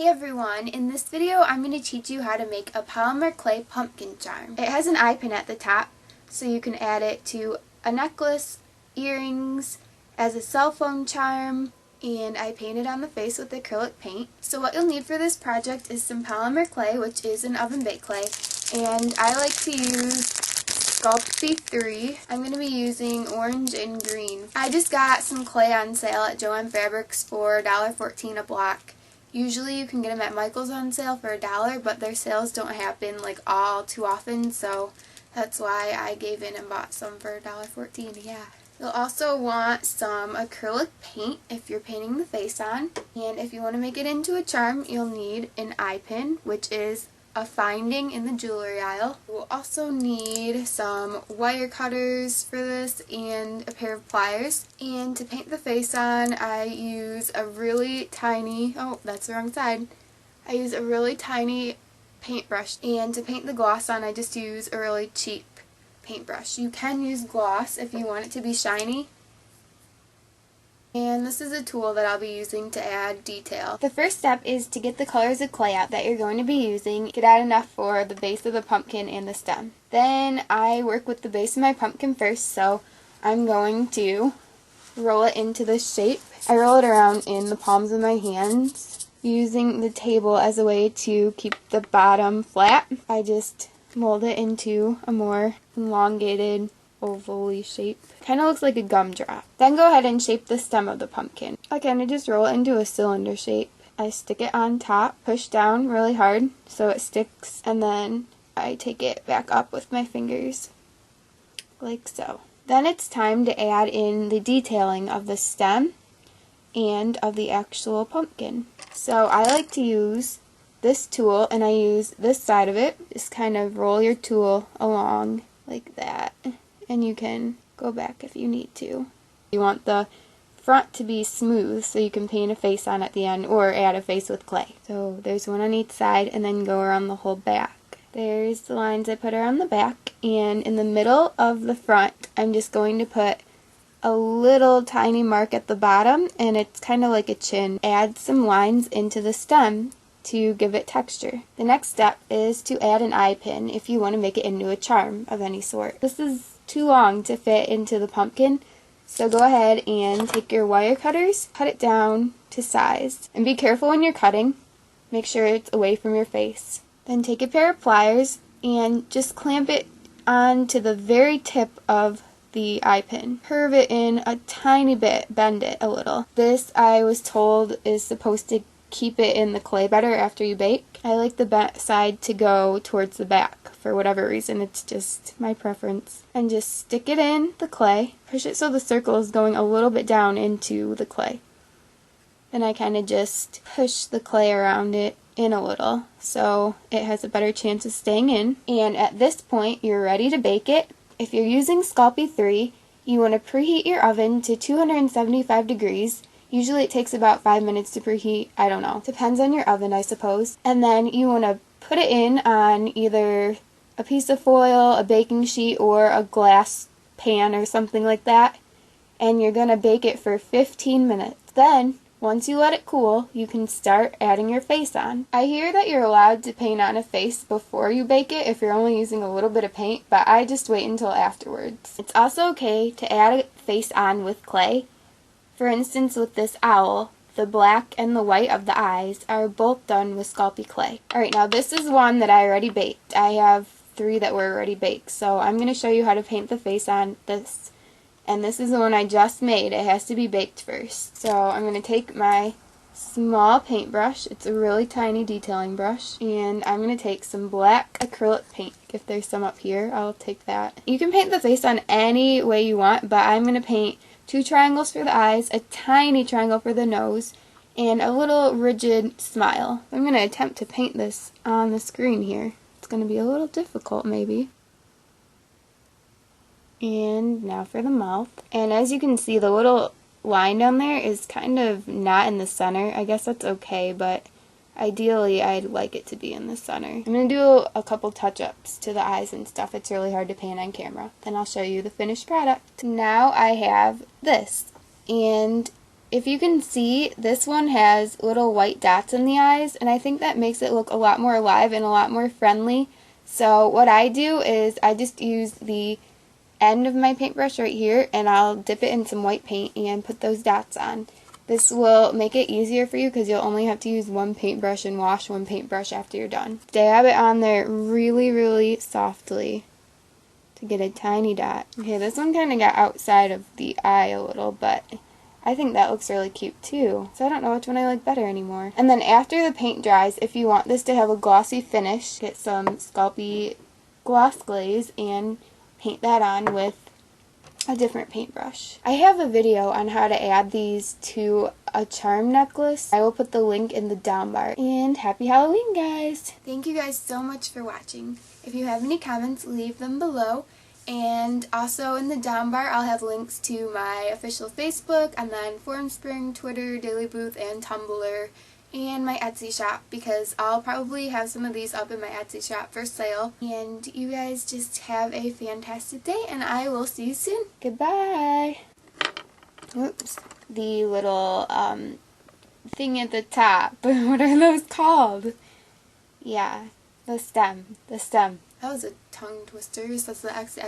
Hey everyone, in this video I'm going to teach you how to make a polymer clay pumpkin charm. It has an eye pin at the top, so you can add it to a necklace, earrings, as a cell phone charm, and I painted on the face with acrylic paint. So what you'll need for this project is some polymer clay, which is an oven baked clay, and I like to use Sculpey 3. I'm going to be using orange and green. I just got some clay on sale at Joann Fabrics for $1.14 a block. Usually you can get them at Michael's on sale for $1, but their sales don't happen like all too often, so that's why I gave in and bought some for $1.14, yeah. You'll also want some acrylic paint if you're painting the face on, and if you want to make it into a charm, you'll need an eye pin, which is a finding in the jewelry aisle. We'll also need some wire cutters for this and a pair of pliers. And to paint the face on, I use a really tiny, oh that's the wrong side, I use a really tiny paintbrush. And to paint the gloss on, I just use a really cheap paintbrush. You can use gloss if you want it to be shiny. And this is a tool that I'll be using to add detail. The first step is to get the colors of clay out that you're going to be using. Get out enough for the base of the pumpkin and the stem. Then I work with the base of my pumpkin first, so I'm going to roll it into this shape. I roll it around in the palms of my hands, using the table as a way to keep the bottom flat. I just mold it into a more elongated oval-y shape. Kind of looks like a gumdrop. Then go ahead and shape the stem of the pumpkin. I kind of just roll it into a cylinder shape. I stick it on top, push down really hard so it sticks, and then I take it back up with my fingers, like so. Then it's time to add in the detailing of the stem and of the actual pumpkin. So I like to use this tool, and I use this side of it. Just kind of roll your tool along like that. And you can go back if you need to. You want the front to be smooth so you can paint a face on at the end or add a face with clay. So there's one on each side and then go around the whole back. There's the lines I put around the back, and in the middle of the front I'm just going to put a little tiny mark at the bottom, and it's kind of like a chin. Add some lines into the stem to give it texture. The next step is to add an eye pin if you want to make it into a charm of any sort. This is too long to fit into the pumpkin, so go ahead and take your wire cutters, cut it down to size, and be careful when you're cutting. Make sure it's away from your face. Then take a pair of pliers and just clamp it onto the very tip of the eye pin. Curve it in a tiny bit, bend it a little. This, I was told, is supposed to keep it in the clay better after you bake. I like the back side to go towards the back for whatever reason. It's just my preference. And just stick it in the clay. Push it so the circle is going a little bit down into the clay. Then I kind of just push the clay around it in a little so it has a better chance of staying in. And at this point you're ready to bake it. If you're using Sculpey 3, you want to preheat your oven to 275 degrees. Usually it takes about 5 minutes to preheat. I don't know. Depends on your oven, I suppose. And then you want to put it in on either a piece of foil, a baking sheet, or a glass pan or something like that. And you're going to bake it for 15 minutes. Then, once you let it cool, you can start adding your face on. I hear that you're allowed to paint on a face before you bake it if you're only using a little bit of paint, but I just wait until afterwards. It's also okay to add a face on with clay. For instance, with this owl, the black and the white of the eyes are both done with Sculpey clay. Alright, now this is one that I already baked. I have 3 that were already baked, so I'm going to show you how to paint the face on this. And this is the one I just made. It has to be baked first. So I'm going to take my small paintbrush, it's a really tiny detailing brush, and I'm going to take some black acrylic paint. If there's some up here, I'll take that. You can paint the face on any way you want, but I'm going to paint 2 triangles for the eyes, a tiny triangle for the nose, and a little rigid smile. I'm going to attempt to paint this on the screen here. It's going to be a little difficult maybe. And now for the mouth. And as you can see, the little line down there is kind of not in the center. I guess that's okay, but ideally I'd like it to be in the center. I'm going to do a couple touch-ups to the eyes and stuff. It's really hard to paint on camera. Then I'll show you the finished product. Now I have this, and if you can see, this one has little white dots in the eyes, and I think that makes it look a lot more alive and a lot more friendly. So what I do is I just use the end of my paintbrush right here, and I'll dip it in some white paint and put those dots on. This will make it easier for you because you'll only have to use one paintbrush and wash one paintbrush after you're done. Dab it on there really, really softly to get a tiny dot. Okay, this one kind of got outside of the eye a little, but I think that looks really cute too. So I don't know which one I like better anymore. And then after the paint dries, if you want this to have a glossy finish, get some Sculpey gloss glaze and paint that on with a different paintbrush. I have a video on how to add these to a charm necklace. I will put the link in the down bar. And happy Halloween, guys! Thank you guys so much for watching. If you have any comments, leave them below. And also in the down bar, I'll have links to my official Facebook, and then Formspring, Twitter, Daily Booth, and Tumblr, and my Etsy shop, because I'll probably have some of these up in my Etsy shop for sale. And you guys just have a fantastic day, and I will see you soon. Goodbye! Oops. The little thing at the top. What are those called? Yeah, the stem. The stem. That was a tongue twister. That's the X.